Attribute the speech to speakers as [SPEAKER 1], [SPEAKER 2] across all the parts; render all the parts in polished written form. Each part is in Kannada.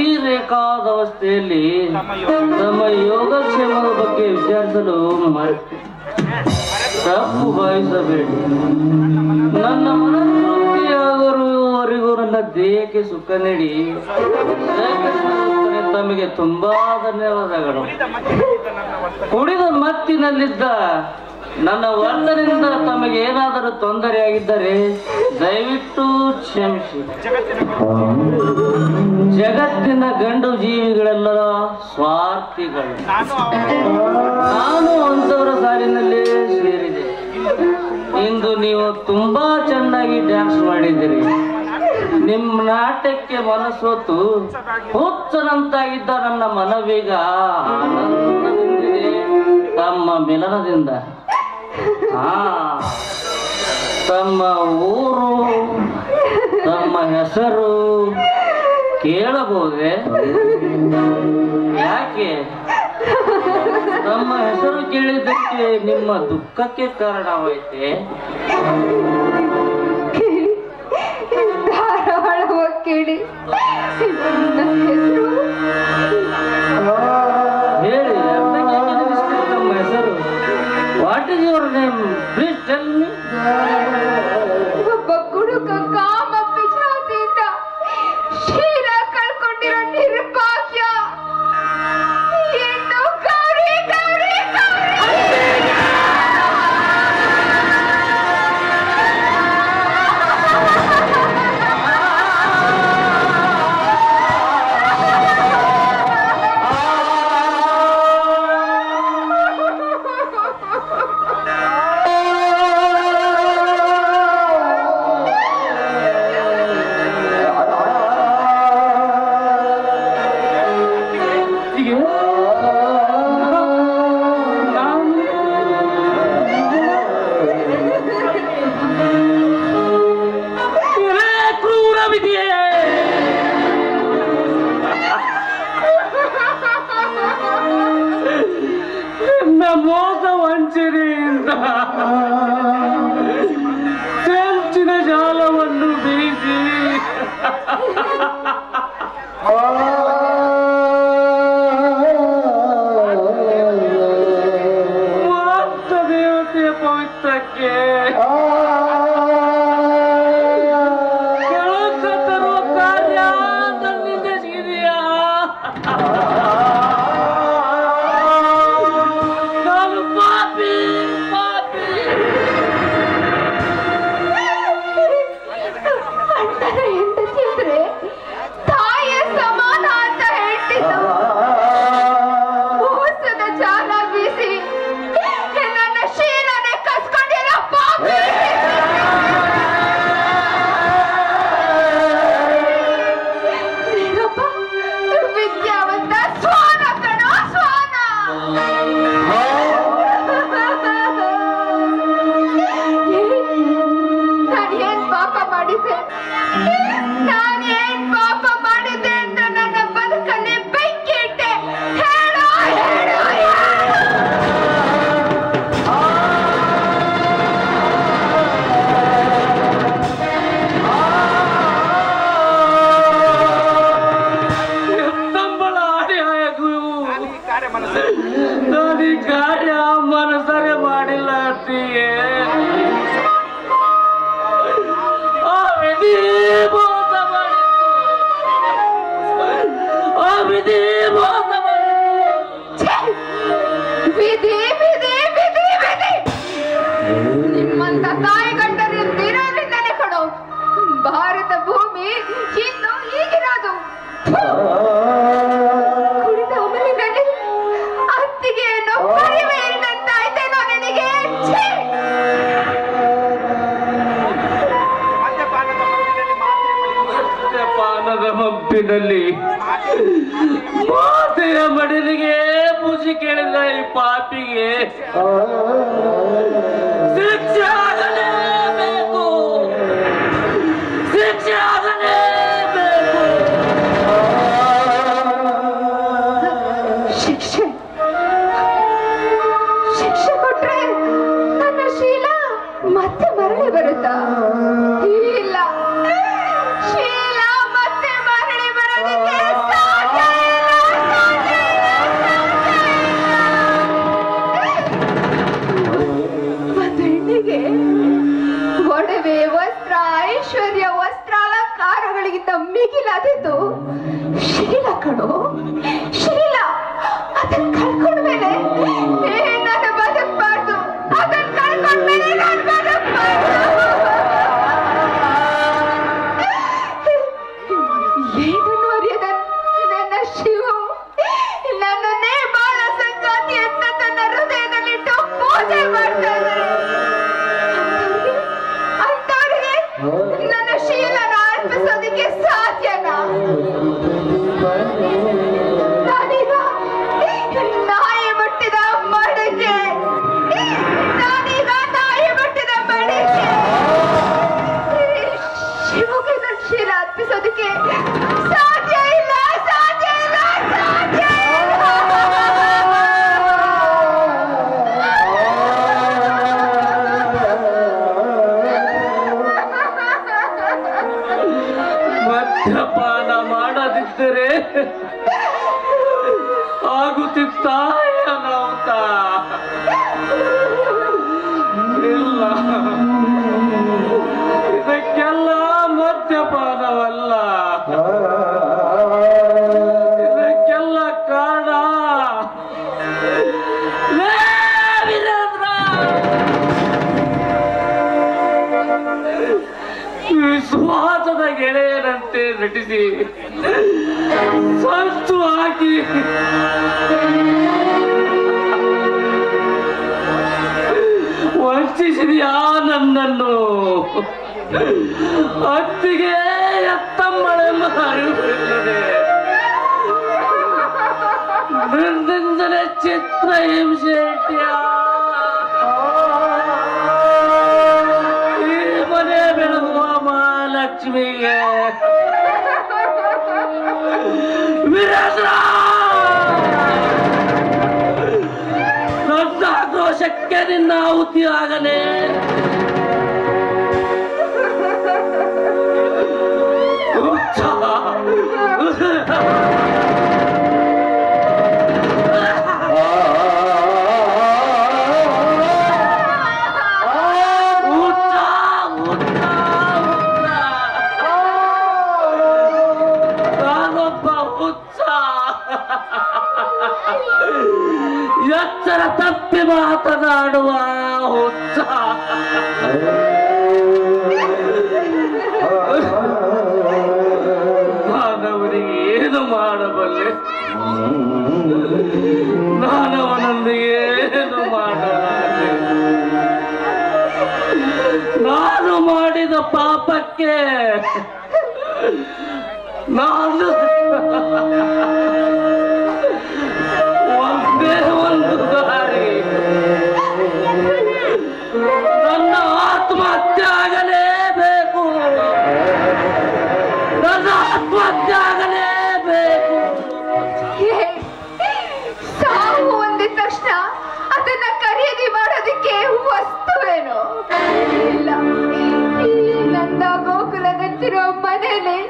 [SPEAKER 1] ಅತಿರೇಕಾದ ಅವಸ್ಥೆಯಲ್ಲಿ ತಮ್ಮ ಯೋಗಕ್ಷೇಮದ ಬಗ್ಗೆ ವಿಚಾರಿಸಲು ತಪ್ಪು ಭಾವಿಸಬೇಡಿ. ನನ್ನ ಮನಸ್ಸೂರ್ತಿಯಾಗುವವರೆಗೂ ನನ್ನ ದೇಹಕ್ಕೆ ಸುಖ ನೀಡಿ ತಮಗೆ ತುಂಬಾ ಧನ್ಯವಾದಗಳು. ಕುಡಿದ ಮತ್ತಿನಲ್ಲಿದ್ದ ನನ್ನ ವರ್ತನೆಯಿಂದ ತಮಗೆ ಏನಾದರೂ ತೊಂದರೆಯಾಗಿದ್ದರೆ ದಯವಿಟ್ಟು ಕ್ಷಮಿಸಿ. ಜಗತ್ತಿನ ಗಂಡು ಜೀವಿಗಳೆಲ್ಲ ಸ್ವಾರ್ಥಿಗಳು. ನಾನು ಅಂತವರ ಸಾಲಿನಲ್ಲೇ ಸೇರಿದೆ. ಇಂದು ನೀವು ತುಂಬಾ ಚೆನ್ನಾಗಿ ಡ್ಯಾನ್ಸ್ ಮಾಡಿದ್ದೀರಿ. ನಿಮ್ಮ ನಾಟ್ಯಕ್ಕೆ ಮನಸ್ಸೋತು ಹುಚ್ಚನಂತಾಗಿದ್ದ ನನ್ನ ಮನವೀಗ ಆನಂದದಿಂದಿದೆ ತಮ್ಮ ಮಿಲನದಿಂದ. ತಮ್ಮ ಊರು, ತಮ್ಮ ಹೆಸರು ಕೇಳಬಹುದೇ? ಯಾಕೆ? ತಮ್ಮ ಹೆಸರು ಕೇಳಿದ್ದಕ್ಕೆ ನಿಮ್ಮ ದುಃಖಕ್ಕೆ ಕಾರಣವಾಯಿತೆ?
[SPEAKER 2] ಧಾರಾಳವ ಕೇಳಿ
[SPEAKER 1] ಹೇಳಿ, ನಮ್ಮ ಹೆಸರು. What is your name? Please tell me.
[SPEAKER 2] ಒಬ್ಬ ಕುಡುಕ ಕಾಮ ಪಿಶಾಚಿಯಿಂದ ಶೀಲ ಕಳ್ಕೊಂಡಿರೋ ನಿರ್ಭಾಗ್ಯ ಎಂದು ಗೌರಿ ಗೌರಿ
[SPEAKER 1] ಮೋಸ ವಂಚನೆಯಿಂದ ಚಂಚಿನ ಜಾಲವನ್ನು ಬೀಸಿ ಮಾತ್ರ ದೇವತೆಯ ಪವಿತ್ರಕ್ಕೆ ಕೆಲಸ ತರುವ ಕಾರ್ಯ ನನ್ನಿಂದ ಸಿಗಿದೆಯಾ? ನಾನು ಕಾರ್ಯ ಮನಸರೆ ಮಾಡಿಲ್ಲ ಅಂತೀಯೇ. ಆ ವಿಧಿ ಮೋಸ ಮಾಡಿತ್ತು, ಆ ವಿಧಿ ಮೋಸ ಮಾಡಿತ್ತು.
[SPEAKER 2] ವಿಧಿ ವಿಧಿ ವಿಧಿ ವಿಧಿ ನಿಮ್ಮಂತ ತಾಯಿ ಗಂಡರಿರೋದ್ರಿಂದಲೇ ಕಣೋ ಭಾರತ ಭೂಮಿ ಇನ್ನು ಹೀಗಿರೋದು. ಕುಡಿದ ಅಮಲಿನಲ್ಲಿ ಅತ್ತಿಗೆ ಅನ್ನೋ ಪರಿವೆ ಇಲ್ಲಂತಾಯ್ತೇನೋ ನಿನಗೆ?
[SPEAKER 1] ಮದ್ಯಪಾನದ ಮಬ್ಬಿನಲ್ಲಿ ಮಾತೆಯ ಮಡಿಲಿಗೆ ಮುಜಿ ಕೇಳಿದ ಈ ಪಾಪಿಗೆ ಶಿಕ್ಷೆ ಆಗಲೇಬೇಕು, ಶಿಕ್ಷೆ ಆಗಲೇಬೇಕು.
[SPEAKER 2] ಶಿಕ್ಷೆ ಶಿಕ್ಷೆ ಕೊಟ್ರೆ ನನ್ನ ಶೀಲ ಮತ್ತೆ ಮರಳಿ ಬರುತ್ತಾ? ಇಲ್ಲ, ಶೀಲ ಮತ್ತೆ ಮರಳಿ ಬರೋದಕ್ಕೆ
[SPEAKER 1] ವಿಶ್ವಾಸದ ಗೆಳೆಯರಂತೆ ನಟಿಸಿ ಸಂತು ಹಾಕಿ ವಂಚಿಸಿದೆಯಾ ನನ್ನನ್ನು? ಅತ್ತಿಗೆ ಎತ್ತಮ್ಮಳೆಂಬ ಅರಿವಿಲ್ಲದೆ ನಿರ್ದಿಂದಲೇ ಚಿತ್ರ ಹಿಂಸೆಯ ಈ ಮನೆ ಬೆಳಗುವ ಮಹಾಲಕ್ಷ್ಮಿಗೆ ವಿರಸ ನನ್ನ ಆಕ್ರೋಶಕ್ಕೆ ನಿನ್ನ ಆಹುತಿ ಆಗಲೇ ಎಚ್ಚರ ತಪ್ಪಿ ಮಾತನಾಡುವ ಹುಚ್ಚ. ನಾನವನಿಗೆ ಏನು ಮಾಡಬಲ್ಲೆ? ನಾನವನನ್ನು ಏನು ಮಾಡಲಾರೆ? ನಾನು ಮಾಡಿದ ಪಾಪಕ್ಕೆ ನಾನು ಒಂದೇ ಒಂದು ದಾರಿ, ನನ್ನ ಆತ್ಮಹತ್ಯೆ ಆಗಲೇಬೇಕು, ನನ್ನ ಆತ್ಮಹತ್ಯೆ ಆಗಲೇಬೇಕು.
[SPEAKER 2] ಸಾವು ಒಂದಿದ ತಕ್ಷಣ ಅದನ್ನ ಖರೀದಿ ಮಾಡೋದಕ್ಕೆ ವಸ್ತುವೇನು ಇಲ್ಲ. ನನ್ನ ಗೋಕುಲದಂತಿರೋ ಮನೇಲಿ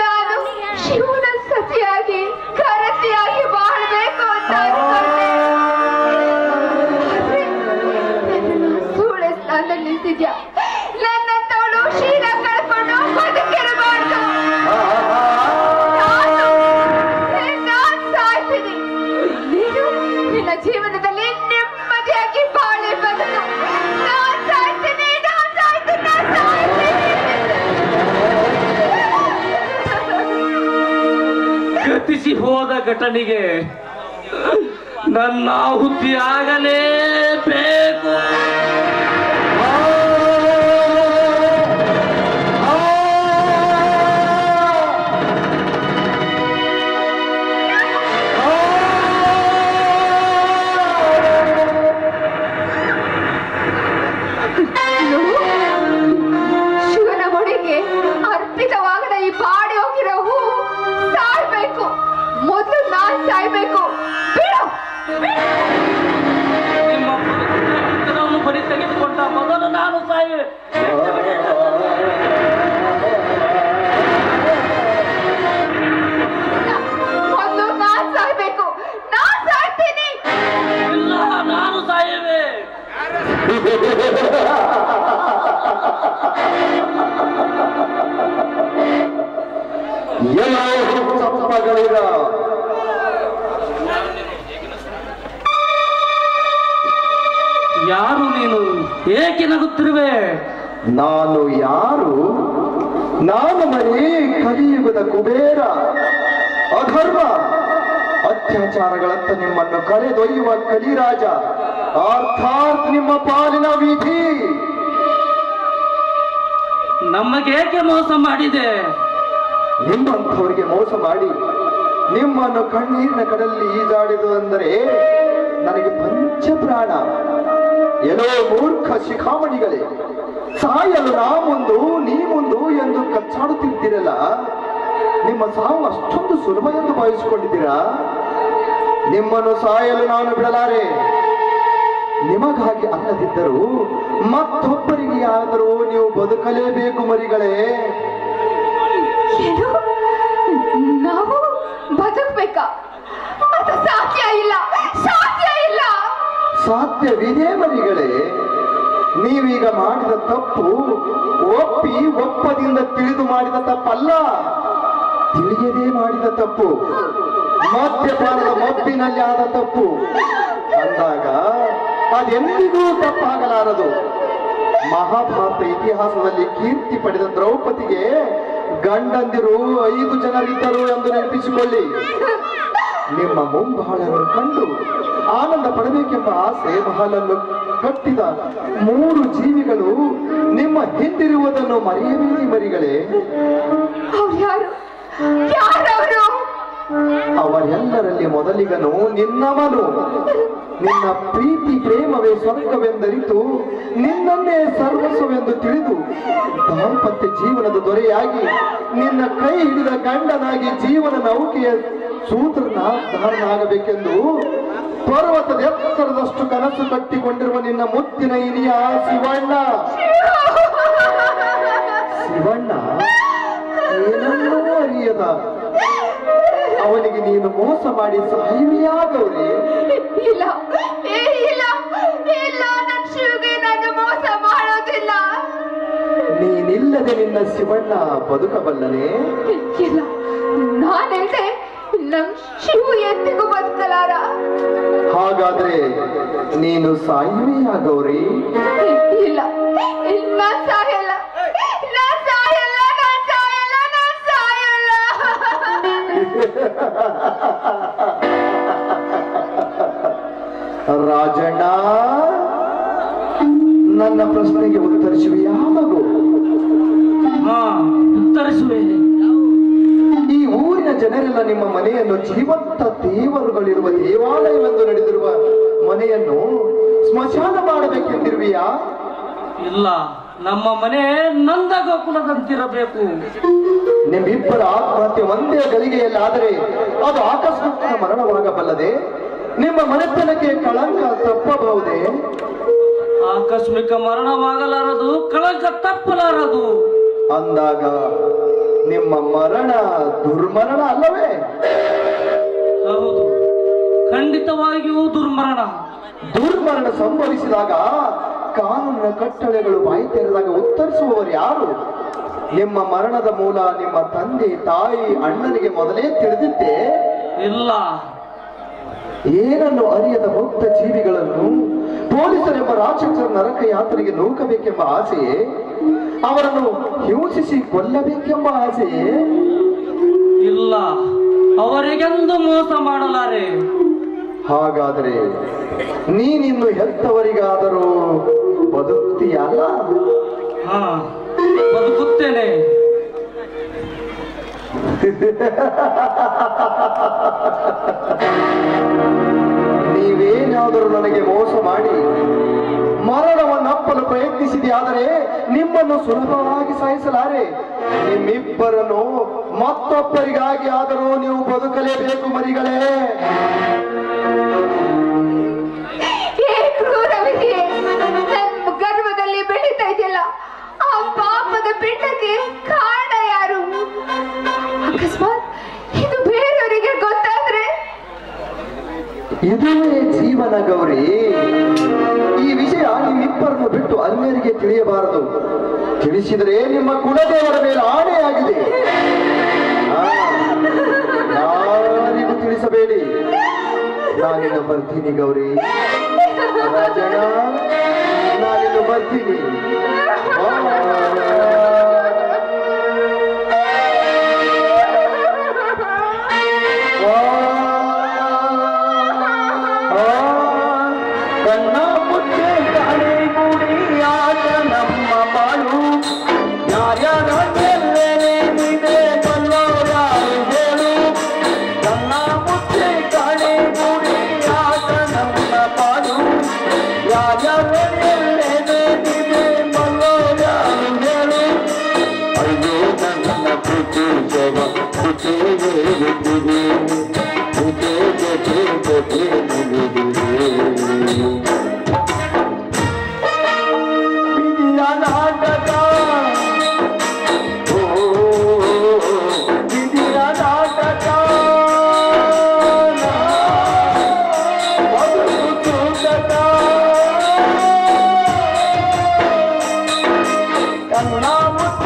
[SPEAKER 2] ನಾನು ಶಿವನ ಸತಿಯಾಗಿ ಕರತಿಯಾಗಿ ಬಾಳ್ಬೇಕು ಅಂತ ಅನ್ಕೊಂಡೆ. ಸೂಳೆ ಸ್ಥಾನ ನಿಲ್ತಿದ್ಯಾ? ನನ್ನ ತೋಳು ಶೀಲ ಕಳ್ಕೊಂಡು ಬದುಕಿರಬಾರ್ದು. ನಾನು ಸಾಯ್ತೀನಿ, ನೀನು ನಿನ್ನ ಜೀವನದಲ್ಲಿ ನೆಮ್ಮದಿಯಾಗಿ ಬಾಳಿ ಬದುಕು. ನಾನು ಸಾಯ್ತೀನಿ, ನಾನು ಸಾಯ್ತೀನಿ, ನಾನು ಸಾಯ್ತೀನಿ.
[SPEAKER 1] ಗತಿಸಿ ಹೋದ ಘಟನೆಗೆ ನನ್ನ ಆಹುತಿ ಆಗಲೇಬೇಕು.
[SPEAKER 2] ಶಿವನ ಮುಡಿಗೆ ಅರ್ಪಿತವಾಗದ ಈ ಬಾಡಿ ಹೋಗಿರೋ ಹೂ ಸಾಯ್ಬೇಕು. ಮೊದಲು ನಾನ್ ಸಾಯ್ಬೇಕು. ಬಿಡು.
[SPEAKER 1] ನಿಮ್ಮ ಪುತ್ರನನ್ನು ಬಲಿ ತೆಗೆದುಕೊಂಡ ಮೊದಲು ನಾನು ಸಾಯುವೆ.
[SPEAKER 2] ಮೊದಲು ನಾನ್ ಸಾಯ್ಬೇಕು. ನಾನ್ ಸಾಯ್ತೀನಿ.
[SPEAKER 1] ಇಲ್ಲ, ನಾನು ಸಾಯುವೆ. ಯಾರು ನೀನು? ಏಕೆ ನಗುತ್ತಿರುವೆ?
[SPEAKER 3] ನಾನು ಯಾರು? ನಾನು ಮರಿ ಕಲಿಯುಗದ ಕುಬೇರ. ಅಧರ್ಮ ಅತ್ಯಾಚಾರಗಳತ್ತ ನಿಮ್ಮನ್ನು ಕಳೆದೊಯ್ಯುವ ಕಲಿರಾಜ, ಅರ್ಥಾತ್ ನಿಮ್ಮ ಪಾಲಿನ ವಿಧಿ.
[SPEAKER 1] ನಮಗೇಕೆ ಮೋಸ ಮಾಡಿದೆ?
[SPEAKER 3] ನಿಮ್ಮಂಥವರಿಗೆ ಮೋಸ ಮಾಡಿ ನಿಮ್ಮನ್ನು ಕಣ್ಣೀರಿನ ಕಡಲ್ಲಿ ಈಜಾಡಿದು ಅಂದರೆ ನನಗೆ ಪಂಚಪ್ರಾಣ. ಏನೋ ಮೂರ್ಖ ಶಿಖಾಮಣಿಗಳೇ, ಸಾಯಲು ನಾ ಮುಂದು ನೀ ಮುಂದು ಎಂದು ಕಚ್ಚಾಡುತ್ತಿದ್ದೀರಲ್ಲ, ನಿಮ್ಮ ಸಾವು ಅಷ್ಟೊಂದು ಸುಲಭ ಎಂದು ಭಾವಿಸಿಕೊಂಡಿದ್ದೀರಾ? ನಿಮ್ಮನ್ನು ಸಾಯಲು ನಾನು ಬಿಡಲಾರೆ. ನಿಮಗಾಗಿ ಅಲ್ಲದಿದ್ದರೂ ಮತ್ತೊಬ್ಬರಿಗೆ ಆದರೂ ನೀವು ಬದುಕಲೇಬೇಕು ಮರಿಗಳೇ.
[SPEAKER 2] ಏನು? ನಾವು ಬದುಕ್ಬೇಕಾ? ಅದು ಸಾಧ್ಯ ಇಲ್ಲ, ಸಾಧ್ಯ ಇಲ್ಲ.
[SPEAKER 3] ಸಾಧ್ಯವಿದೆ ಮರಿಗಳೇ. ನೀವೀಗ ಮಾಡಿದ ತಪ್ಪು ಒಪ್ಪಿ ಒಪ್ಪದಿಂದ ತಿಳಿದು ಮಾಡಿದ ತಪ್ಪಲ್ಲ, ತಿಳಿಯದೇ ಮಾಡಿದ ತಪ್ಪು, ಮದ್ಯಪಾನದ ಮಬ್ಬಿನಲ್ಲಿ ಆದ ತಪ್ಪು ಅಂದಾಗ ಅದೆಂದಿಗೂ ತಪ್ಪಾಗಲಾರದು. ಮಹಾಭಾರತ ಇತಿಹಾಸದಲ್ಲಿ ಕೀರ್ತಿ ಪಡೆದ ದ್ರೌಪದಿಗೆ ಗಂಡಂದಿರು 5 ಜನರಿದ್ದರು ಎಂದು ನೆನಪಿಸಿಕೊಳ್ಳಿ. ನಿಮ್ಮ ಮುಂಬಾಳನ್ನು ಕಂಡು ಆನಂದ ಪಡಬೇಕೆಂಬ ಆಸೆ ಮಹಲನ್ನು ಕಟ್ಟಿದ 3 ಜೀವಿಗಳು ನಿಮ್ಮ ಹಿಂದಿರುವುದನ್ನು ಮರೆಯಬೇಡಿ ಮರಿಗಳೇ. ಅವರೆಲ್ಲರಲ್ಲಿ ಮೊದಲಿಗನು ನಿನ್ನವನು. ನಿನ್ನ ಪ್ರೀತಿ ಪ್ರೇಮವೇ ಸ್ವರ್ಗವೆಂದರಿತು ನಿನ್ನನ್ನೇ ಸರ್ವಸ್ವವೆಂದು ತಿಳಿದು ದಾಂಪತ್ಯ ಜೀವನದ ದೊರೆಯಾಗಿ ನಿನ್ನ ಕೈ ಹಿಡಿದ ಗಂಡನಾಗಿ ಜೀವನ ನೌಕೆಯ ಸೂತ್ರನಾಗಬೇಕೆಂದು ಪರ್ವತದ ಎತ್ತರದಷ್ಟು ಕನಸು ಕಟ್ಟಿಕೊಂಡಿರುವ ನಿನ್ನ ಮುತ್ತಿನ ಇನಿಯ ಶಿವಣ್ಣ ಏನನ್ನೂ ಅರಿಯದ ಅವನಿಗೆ ನೀನು ಮೋಸ ಮಾಡಿ ಸಾಯುವಿಯಾಗವ್ರೆ.
[SPEAKER 2] ಇಲ್ಲ ಇಲ್ಲ ಇಲ್ಲ, ನನ್ನ ಶಿವಗೆ ನಾನು ಮೋಸ ಮಾಡೋದಿಲ್ಲ.
[SPEAKER 3] ನೀನಿಲ್ಲದೆ ನಿನ್ನ ಶಿವಣ್ಣ ಬದುಕಬಲ್ಲನೆ?
[SPEAKER 2] ಇಲ್ಲ, ನಾನಿಲ್ಲದೆ ನಮ್ ಶಿವು ಎಂದಿಗೂ ಬದುಕಲಾರ.
[SPEAKER 3] ಹಾಗಾದ್ರೆ ನೀನು ಸಾಯುವಿಯಾಗವ್ರಿ?
[SPEAKER 2] ಇಲ್ಲ, ನಾನ್ ಸಾಯಲ್ಲ, ನಾನ್ ಸಾಯಲ್ಲ, ನಾನ್ ಸಾಯಲ್ಲ, ನಾನ್ ಸಾಯಲ್ಲ.
[SPEAKER 3] ರಾಜಣ್ಣ, ನನ್ನ ಪ್ರಶ್ನೆಗೆ ಉತ್ತರಿಸುವಿಯಾ ಮಗು?
[SPEAKER 1] ಉತ್ತರಿಸುವೆ.
[SPEAKER 3] ಈ ಊರಿನ ಜನರೆಲ್ಲ ನಿಮ್ಮ ಮನೆಯನ್ನು ಜೀವಂತ ದೇವರುಗಳಿರುವ ದೇವಾಲಯವೆಂದು ನಡೆದಿರುವ ಮನೆಯನ್ನು ಸ್ಮಶಾನ ಮಾಡಬೇಕೆಂದಿರುವಿಯಾ?
[SPEAKER 1] ಇಲ್ಲ, ನಮ್ಮ ಮನೆ ನಂದ ಗೋಕುಲದಂತಿರಬೇಕು.
[SPEAKER 3] ನಿಮ್ಮಿಬ್ಬರ ಆತ್ಮಹತ್ಯೆ ಒಂದೇ ಗಳಿಗೆಯಲ್ಲಾದರೆ ಅದು ಆಕಸ್ಮಿಕ ಮರಣವಾಗಬಲ್ಲದೆ ನಿಮ್ಮ ಮನೆತನಕ್ಕೆ ಕಳಂಕ ತಪ್ಪಬಹುದೇ?
[SPEAKER 1] ಆಕಸ್ಮಿಕ ಮರಣವಾಗಲಾರದು, ಕಳಂಕ ತಪ್ಪಲಾರದು.
[SPEAKER 3] ಅಂದಾಗ ನಿಮ್ಮ ಮರಣ ದುರ್ಮರಣ ಅಲ್ಲವೇ?
[SPEAKER 1] ಹೌದು, ಖಂಡಿತವಾಗಿಯೂ ದುರ್ಮರಣ.
[SPEAKER 3] ದುರ್ಮರಣ ಸಂಭವಿಸಿದಾಗ ಕಾನೂನಿನ ಕಟ್ಟಳೆಗಳು ಬಾಯಿ ತೆರೆದಾಗ ಉತ್ತರಿಸುವವರು ಯಾರು? ನಿಮ್ಮ ಮರಣದ ಮೂಲ ನಿಮ್ಮ ತಂದೆ ತಾಯಿ ಅಣ್ಣನಿಗೆ ಮೊದಲೇ ತಿಳಿದಿದ್ದೆ?
[SPEAKER 1] ಇಲ್ಲ.
[SPEAKER 3] ಏನನ್ನು ಅರಿಯದ ಮುಕ್ತ ಜೀವಿಗಳನ್ನು ಪೊಲೀಸರೆಂಬ ರಾಕ್ಷಸರ ನರಕ ಯಾತ್ರೆಗೆ ನೂಕಬೇಕೆಂಬ ಆಸೆಯೇ? ಅವರನ್ನು ಹಿಂಸಿಸಿ ಕೊಲ್ಲಬೇಕೆಂಬ ಆಸೆಯೇ?
[SPEAKER 1] ಇಲ್ಲ, ಅವರಿಗೆಂದು ಮೋಸ ಮಾಡಲಾರೆ.
[SPEAKER 3] ಹಾಗಾದರೆ ನೀನಿನ್ನು ಹೆತ್ತವರಿಗಾದರೂ ಬದುಕ್ತೀಯಲ್ಲ?
[SPEAKER 1] ಬದುಕುತ್ತೇನೆ.
[SPEAKER 3] ನೀವೇನಾದರೂ ನನಗೆ ಮೋಸ ಮಾಡಿ ಮರಣವನ್ನಪ್ಪಲು ಪ್ರಯತ್ನಿಸಿದೆಯಾದರೆ ನಿಮ್ಮನ್ನು ಸುಲಭವಾಗಿ ಸಾಯಿಸಲಾರೆ. ನಿಮ್ಮಿಬ್ಬರನ್ನು ಮತ್ತೊಬ್ಬರಿಗಾಗಿ ಆದರೂ ನೀವು ಬದುಕಲೇಬೇಕು ಮರಿಗಳೇ.
[SPEAKER 2] ಗರ್ಭದಲ್ಲಿ ಬೆಳೀತಾ ಇದೆಯಲ್ಲ, ಆ ಪಾಪದ ಪಿಂಡಕ್ಕೆ ಕಾರಣ ಯಾರು? ಅಕಸ್ಮಾತ್ ಇದು ಬೇರೆಯವರಿಗೆ ಗೊತ್ತಾದ್ರೆ?
[SPEAKER 3] ಇದುವೇ ಜೀವನ ಗೌರಿ. ಈ ವಿಷಯ ನಿಮ್ಮಿಬ್ಬರನ್ನು ಬಿಟ್ಟು ಅನ್ಯರಿಗೆ ತಿಳಿಯಬಾರದು. ತಿಳಿಸಿದರೆ ನಿಮ್ಮ ಕುಲದೇವರ ಮೇಲೆ ಆಣೆಯಾಗಿದೆ. ಯಾರಿಗೂ ತಿಳಿಸಬೇಡಿ. ನಾನಿನ್ನು ಬರ್ತೀನಿ ಗೌರಿ. ರಾಜಣ್ಣ, ನಾನಿನ್ನು ಬರ್ತೀನಿ. ಕಣ್ಣ ಮುಚ್ಚೆ ಕಾಣೆ ಗುಡಿ ಆಟ ನಮ್ಮ ಬಾಳು. ಯಾರ್ಯಾರ ನೀನೇ ಬಲ್ಲೋ ಯಾರು ಹೇಳು? ಕಣ್ಣ ಮುಚ್ಚೆ ಕಾಣೆ ಗುಡಿ ಆಟ ನಮ್ಮ ಬಾಳು. ಯಾರ್ಯಾರ ನೀನೇ ಬಲ್ಲೋ ಯಾರು ಹೇಳು? ಅಯ್ಯೋ ನನ್ನ ಪ್ರೀತಿ ಜಗ ವಿಧಿಯ ನಾಟಕ, ವಿಧಿಯ ನಾಟಕ, ತೂಟಕ. ಕನ್ನ ಮುಟ್ಟ